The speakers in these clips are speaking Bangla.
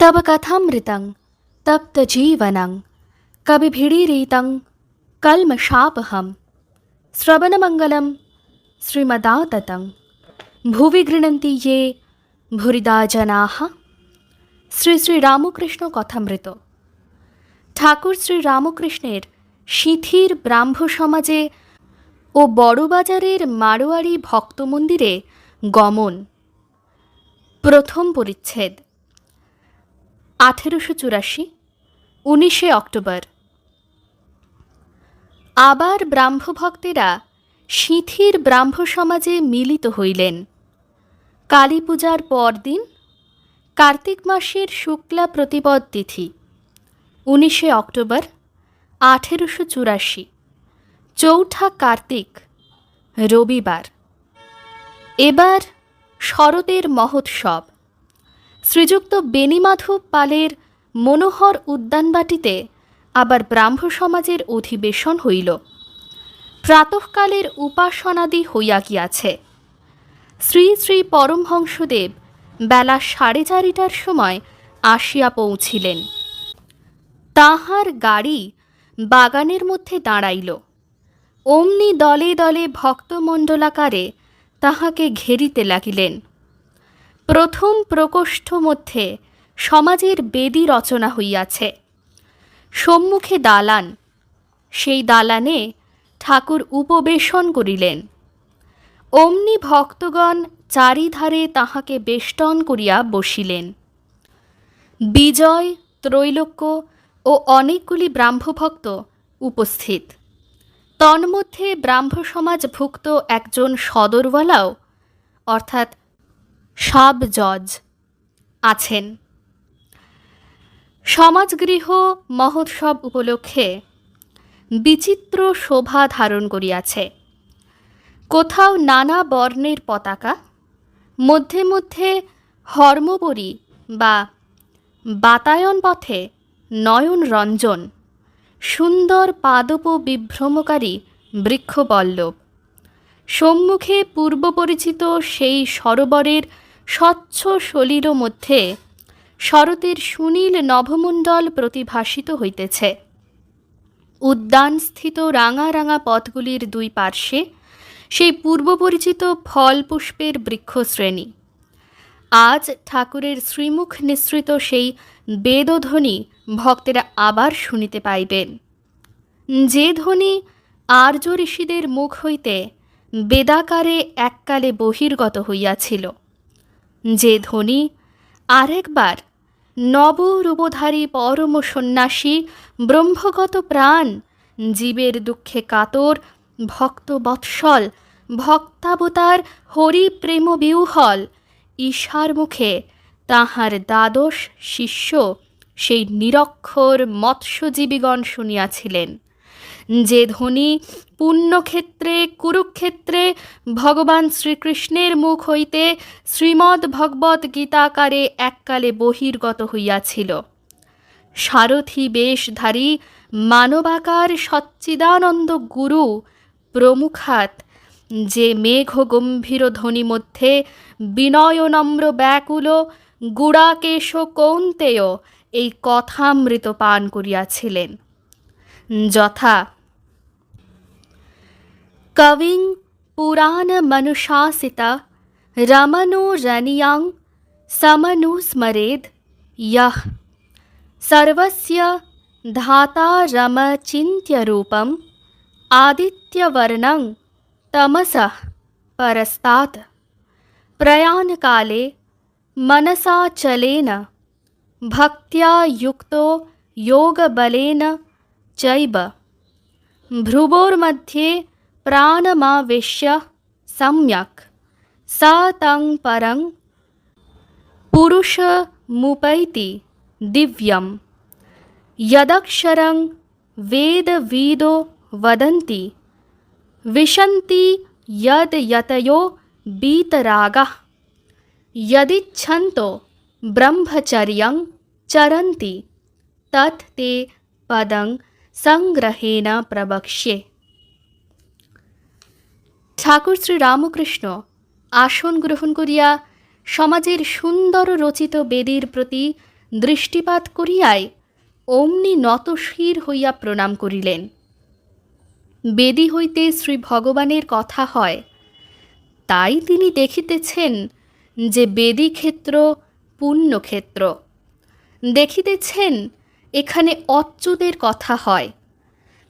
तब कथामृतं तप्तजीवनं कविभिरीरितं कल्मषापहं श्रवणमङ्गलं श्रीमदाततं भुवि गृह्णन्ति ये भूरिदा जनाः। শ্রী শ্রী রামকৃষ্ণ কথামৃত। ঠাকুর শ্রী রামকৃষ্ণের সিঁথির ব্রাহ্ম সমাজে ও বড়বাজারের মারোয়ারি ভক্ত মন্দিরে গমন। প্রথম পরিচ্ছেদ। 1884 19শে অক্টোবর। আবার ব্রাহ্মভক্তেরা সিঁথির ব্রাহ্ম সমাজে মিলিত হইলেন। কালী পূজার পরদিন, কার্তিক মাসের শুক্লা প্রতিপদ তিথি 19শে অক্টোবর 1884, চৌঠা কার্তিক, রবিবার। এবার শরতের মহোৎসব। শ্রীযুক্ত বেণীমাধব পালের মনোহর উদ্যানবাটিতে আবার ব্রাহ্ম সমাজের অধিবেশন হইল। প্রাতঃকালের উপাসনাদি হইয়া গিয়াছে। শ্রী শ্রী পরমহংসদেব বেলা 4:30টার সময় আসিয়া পৌঁছিলেন। তাঁহার গাড়ি বাগানের মধ্যে দাঁড়াইল। অমনি দলে দলে ভক্তমণ্ডলাকারে তাহাকে ঘেরিতে লাগিলেন। প্রথম প্রকোষ্ঠ মধ্যে সমাজের বেদী রচনা হইয়াছে। সম্মুখে দালান, সেই দালানে ঠাকুর উপবেশন করিলেন। অমনি ভক্তগণ চারিধারে তাহাকে বেষ্টন করিয়া বসিলেন। বিজয়, ত্রৈলোক্য ও অনেকগুলি ব্রাহ্মভক্ত উপস্থিত। তন্মধ্যে ব্রাহ্ম সমাজভুক্ত একজন সদরওয়ালাও অর্থাৎ সাব জজ আছেন। সমাজগৃহ মহোৎসব উপলক্ষে বিচিত্র শোভা ধারণ করিয়াছে। কোথাও নানা বর্ণের পতাকা, মধ্যে মধ্যে হর্মবরী বা বাতায়ন পথে নয়ন রঞ্জন, সুন্দর পাদপ বিভ্রমকারী বৃক্ষপল্লব। সম্মুখে পূর্বপরিচিত সেই সরোবরের স্বচ্ছ সলিল মধ্যে শরতের সুনীল নভমণ্ডল প্রতিভাসিত হইতেছে। উদ্যানস্থিত রাঙা রাঙা পথগুলির দুই পার্শ্বে সেই পূর্বপরিচিত ফল পুষ্পের বৃক্ষশ্রেণী। আজ ঠাকুরের শ্রীমুখ নিঃসৃত সেই বেদধ্বনি ভক্তেরা আবার শুনিতে পাইবেন, যে ধ্বনি আর্য ঋষিদের মুখ হইতে বেদাকারে এককালে বহির্গত হইয়াছিল, যে ধ্বনি আরেকবার নবরূপধারী পরম সন্ন্যাসী ব্রহ্মগত প্রাণ, জীবের দুঃখে কাতর ভক্তবৎসল ভক্তাবতার হরিপ্রেম বিহ্বল ঈশার মুখে তাহার দ্বাদশ শিষ্য সেই নিরক্ষর মৎস্যজীবীগণ শুনিয়াছিলেন, যে ধ্বনি পুণ্যক্ষেত্রে কুরুক্ষেত্রে ভগবান শ্রীকৃষ্ণের মুখ হইতে শ্রীমদ্ ভগবদ্ গীতাকারে এককালে বহির্গত হইয়াছিল। সারথি বেশধারী মানবাকার সচ্চিদানন্দ গুরু প্রমুখাৎ যে মেঘ গম্ভীর ধ্বনি মধ্যে বিনয়নম্র ব্যাকুল গুড়াকেশ কৌন্তেয় এই কথামৃত পান করিয়াছিলেন, যথা কবিং পুরাণ মনুশাসিতা রমণো রণিয়াং সমনুস্মরেদ ইয়ঃ সর্বস্য ধাতারমচিন্ত্যরূপম আদিত্যবর্ণং তমসঃ পরস্তাৎ প্রয়াণকালে মনসাচলেন ভক্ত্যা যুক্তো যোগবলেন চৈব ভ্রুবোর্मध्ये প্রাণমাবেশ্য সম্যক্ স তং পরং পুরুষমুপৈতি দিব্যম यदक्षरं वेदविदो वदन्ति विशन्ति यद् यतयो बीतरागः यदिच्छन्तो ब्रह्मचर्यं चरन्ति तत् ते पदं संग्रहेण प्रवक्ष्ये। ঠাকুর শ্রী রামকৃষ্ণ আসন গ্রহণ করিয়া সমাজের সুন্দর রচিত বেদীর প্রতি দৃষ্টিপাত করিয়াই অমনি নতশির হইয়া প্রণাম করিলেন। বেদী হইতে শ্রী ভগবানের কথা হয়, তাই তিনি দেখিতেছেন যে বেদী ক্ষেত্র পুণ্যক্ষেত্র। দেখিতেছেন এখানে অচ্যুতের কথা হয়,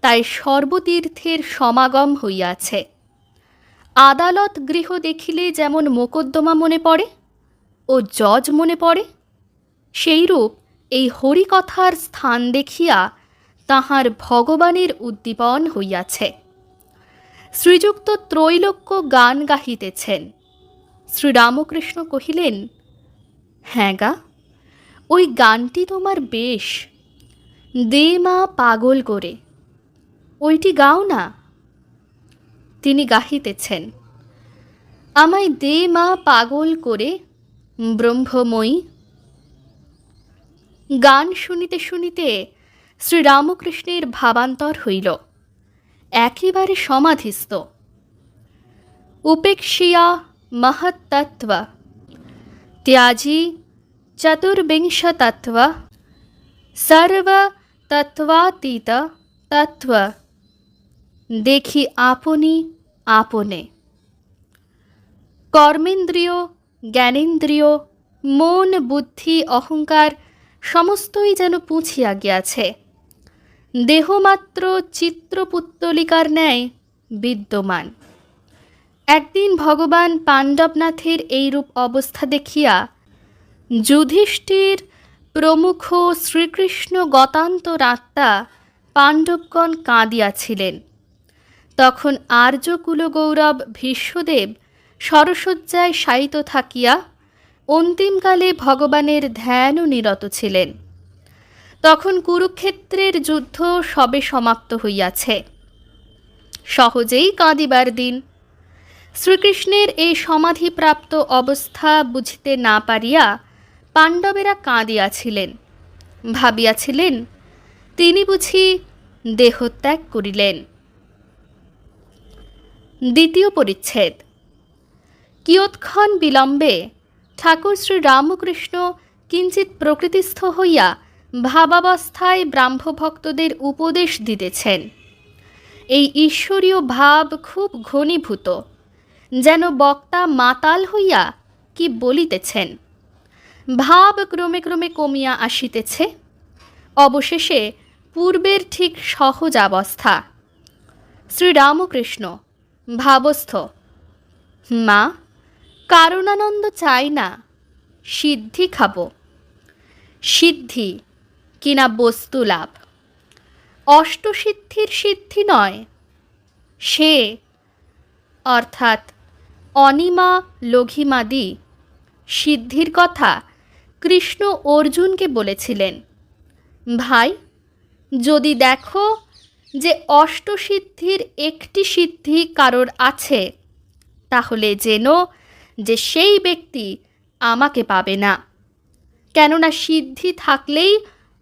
তাই সর্বতীর্থের সমাগম হইয়াছে। আদালত গৃহ দেখিলে যেমন মোকদ্দমা মনে পড়ে ও জজ মনে পড়ে, সেইরূপ এই হরিকথার স্থান দেখিয়া তাহার ভগবানের উদ্দীপন হইয়াছে। শ্রীযুক্ত ত্রৈলোক্য গান গাহিতেছেন। শ্রীরামকৃষ্ণ কহিলেন, হ্যাঁ গা, ওই গানটি তোমার বেশ, দে মা পাগল করে, ওইটি গাও না। তিনি গাহিতেছেন, আমায় দে মা পাগল করে ব্রহ্মময়ী। গান শুনিতে শুনিতে শ্রীরামকৃষ্ণের ভাবান্তর হইল, একেবারে সমাধিস্থ। উপেক্ষিয়া মহত্তত্ত্ব ত্যাজি চতুর্বিংশতত্ত্ব সর্বতত্ত্বাতীত তত্ত্ব দেখি আপনি আপনে। কর্মেন্দ্রিয়, জ্ঞানেন্দ্রিয়, মন, বুদ্ধি, অহংকার সমস্তই যেন পুছিয়া গিয়াছে, দেহমাত্র চিত্রপুত্তলিকার ন্যায় বিদ্যমান। একদিন ভগবান পাণ্ডবনাথের এইরূপ অবস্থা দেখিয়া যুধিষ্ঠির প্রমুখ শ্রীকৃষ্ণ গতান্তরাত্মা পাণ্ডবগণ কাঁদিয়াছিলেন। তখন আর্যকুলগৌরব ভীষ্মদেব সরসজ্জায় শায়িত থাকিয়া অন্তিমকালে ভগবানের ধ্যান নিরত ছিলেন। তখন কুরুক্ষেত্রের যুদ্ধ সবে সমাপ্ত হইয়াছে, সহজেই কাঁদিবার দিন। শ্রীকৃষ্ণের এই সমাধিপ্রাপ্ত অবস্থা বুঝিতে না পারিয়া পাণ্ডবেরা কাঁদিয়াছিলেন, ভাবিয়াছিলেন তিনি বুঝি দেহত্যাগ করিলেন। দ্বিতীয় পরিচ্ছেদ। কিয়ৎক্ষণ বিলম্বে ঠাকুর শ্রী রামকৃষ্ণ কিঞ্চিৎ প্রকৃতিস্থ হইয়া ভাবাবস্থায় ব্রাহ্মভক্তদের উপদেশ দিতেছেন। এই ঈশ্বরীয় ভাব খুব ঘনীভূত, যেন বক্তা মাতাল হইয়া কি বলিতেছেন। ভাব ক্রমে ক্রমে কমিয়া আসিতেছে, অবশেষে পূর্বের ঠিক সহজ অবস্থা। শ্রীরামকৃষ্ণ ভাবস্থ, মা, কারণানন্দ চাই না, সিদ্ধি খাব। সিদ্ধি কিনা বস্তু লাভ, অষ্টসিদ্ধির সিদ্ধি নয়, সে অর্থাৎ অনিমা লঘিমাদি সিদ্ধির কথা কৃষ্ণ অর্জুনকে বলেছিলেন। ভাই, যদি দেখো যে অষ্টসিদ্ধির একটি সিদ্ধি কারোর আছে, তাহলে জেনো যে সেই ব্যক্তি আমাকে পাবে না। কেননা সিদ্ধি থাকলেই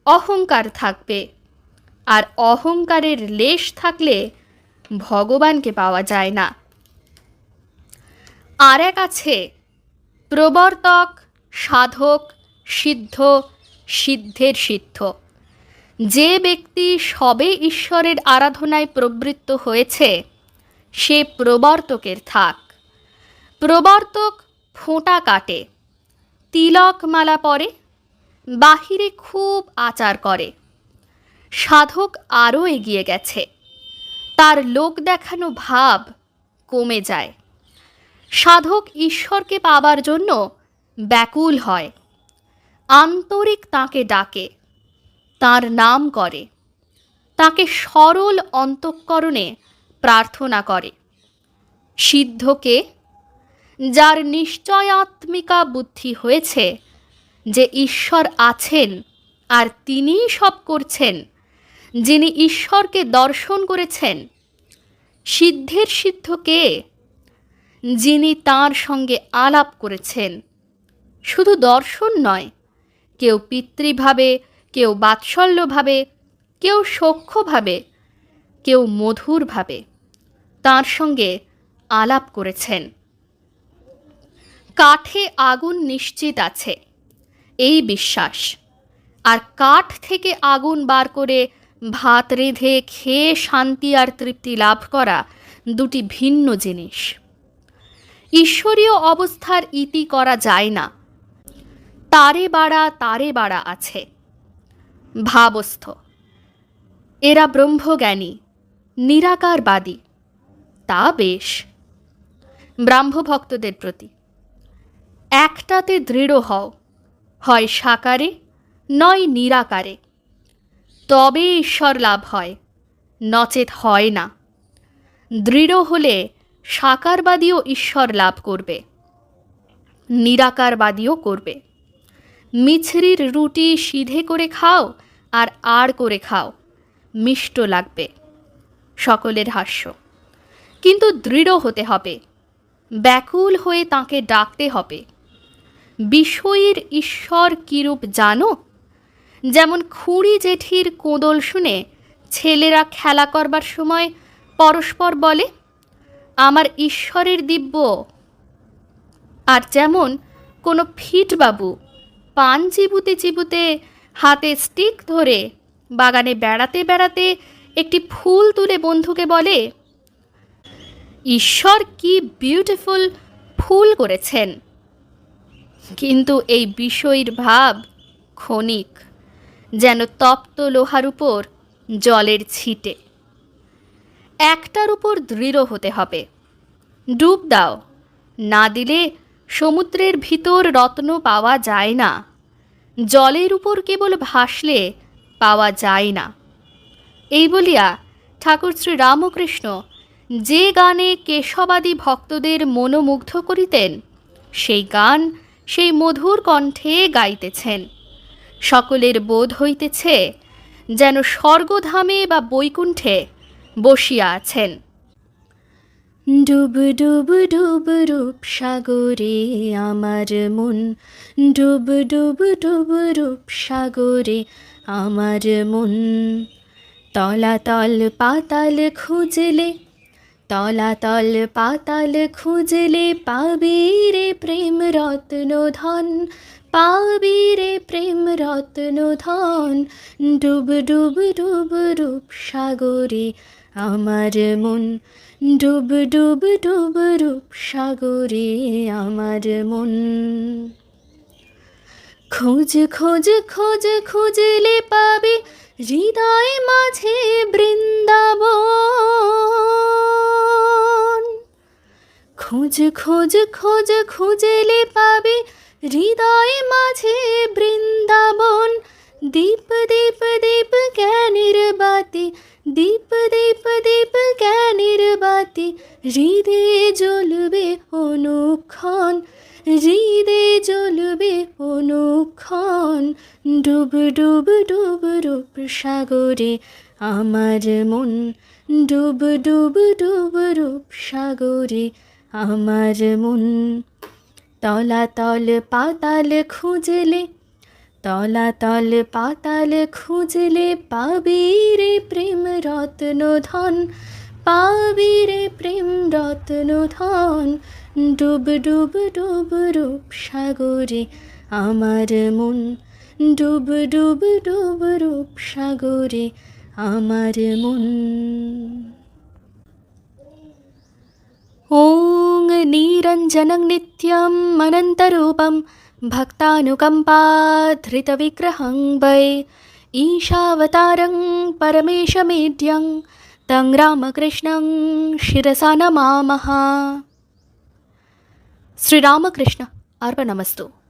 অহংকার থাকবে, আর অহংকারের লেশ থাকলে ভগবানকে পাওয়া যায় না। আর এক আছে প্রবর্তক, সাধক, সিদ্ধ, সিদ্ধের সিদ্ধ। যে ব্যক্তি সবে ঈশ্বরের আরাধনায় প্রবৃত্ত হয়েছে, সে প্রবর্তকের থাক। প্রবর্তক ফোঁটা কাটে, তিলক মালা পরে, বাহিরে খুব আচার করে। সাধক আরও এগিয়ে গেছে, তার লোক দেখানো ভাব কমে যায়। সাধক ঈশ্বরকে পাবার জন্য ব্যাকুল হয়, আন্তরিক তাঁকে ডাকে, তাঁর নাম করে, তাঁকে সরল অন্তঃকরণে প্রার্থনা করে। সিদ্ধকে, যার নিশ্চয়াত্মিকা বুদ্ধি হয়েছে যে ঈশ্বর আছেন আর তিনিই সব করছেন, যিনি ঈশ্বরকে দর্শন করেছেন। সিদ্ধের সিদ্ধ কে? যিনি তাঁর সঙ্গে আলাপ করেছেন। শুধু দর্শন নয়, কেউ পিতৃভাবে, কেউ বাৎসল্যভাবে, কেউ সখ্যভাবে, কেউ মধুরভাবে তাঁর সঙ্গে আলাপ করেছেন। কাঠে আগুন নিশ্চিত আছে, এই বিশ্বাস। আর কাঠ থেকে আগুন বার করে ভাত রেঁধে খেয়ে শান্তি আর তৃপ্তি লাভ করা দুটি ভিন্ন জিনিস। ঈশ্বরীয় অবস্থার ইতি করা যায় না। তারে বাড়া আছে ভাবস্থ। এরা ব্রহ্মজ্ঞানী, নিরাকারবাদী। তা বেশ। ব্রাহ্মভক্তদের প্রতি একটাতে দৃঢ় হও, হয় সাকারে নয় নিরাকারে, তবে ঈশ্বর লাভ হয়, নচেত হয় না। দৃঢ় হলে সাকারবাদীও ঈশ্বর লাভ করবে, নিরাকারবাদীও করবে। মিছরির রুটি সিধে করে খাও আর আড় করে খাও, মিষ্ট লাগবে। সকলের হাস্য। কিন্তু দৃঢ় হতে হবে, ব্যাকুল হয়ে তাঁকে ডাকতে হবে। বিষয়ীর ঈশ্বর কিরূপ জানো? যেমন খুড়ি জেঠির কোঁদল শুনে ছেলেরা খেলা করবার সময় পরস্পর বলে, আমার ঈশ্বরের দিব্য। আর যেমন কোনো ফিটবাবু পান চিবুতে চিবুতে হাতে স্টিক ধরে বাগানে বেড়াতে বেড়াতে একটি ফুল তুলে বন্ধুকে বলে, ঈশ্বর কি বিউটিফুল ফুল করেছেন। কিন্তু এই বিষয়ীর ভাব ক্ষণিক, যেন তপ্ত লোহার উপর জলের ছিটে। একটার উপর দৃঢ় হতে হবে। ডুব দাও, না দিলে সমুদ্রের ভিতর রত্ন পাওয়া যায় না। জলের উপর কেবল ভাসলে পাওয়া যায় না। এই বলিয়া ঠাকুর শ্রী রামকৃষ্ণ যে গানে কেশবাদী ভক্তদের মনোমুগ্ধ করিতেন, সেই গান সেই মধুর কণ্ঠে গাইতেছেন। সকলের বোধ হইতেছে যেন স্বর্গধামে বা বৈকুণ্ঠে বসিয়া আছেন। ডুব ডুব ডুব রূপ সাগরে আমার মন, ডুব ডুব ডুব রূপ সাগরে আমার মন। তলাতল পাতাল খুঁজলে, তলাতল পাতাল খুঁজলে পাবি রে প্রেম রত্ন ধন, পাবি রে প্রেম রত্ন ধন। ডুব ডুব ডুব রূপ সাগরে আমার মন, ডুব ডুব ডুব রূপ সাগরে আমার মন। খোঁজ খোঁজ খোঁজ খুঁজলে পাবি হৃদয় মাঝে বৃন্দাবন। খোঁজ খোঁজ খোঁজ খুঁজলে পাবি হৃদয় মাঝে বৃন্দাবন। দীপ দীপ দীপ জ্ঞানের বাতি, দীপ দীপ দীপ জ্ঞানের বাতি, হৃদে জ্বলবে অনুক্ষণ, হৃদে জ্বলবে অনুক্ষণ। ডুব ডুব ডুব রূপ সাগরে আমার মন, ডুব ডুব ডুব রূপ সাগরে আমার মন। তলাতল পাতাল খুঁজলে, তলাতল পাতাল খুঁজলে পাবি রে প্রেম রত্ন ধন, পাবি রে প্রেম রত্ন ধন। ডুব ডুব ডুব রূপ সাগরে আমার মন, ডুব ডুব ডুব রূপ সাগরে আমার মন। ওং নিরঞ্জনং নিত্যম অনন্তরূপম ভক্তানুকম্পাধৃতবিগ্রহং वै ईशावतारं परमेशमेड्यं तं रामकृष्णं शिरसा नमामः। श्री रामकृष्ण अर्पणमस्तु।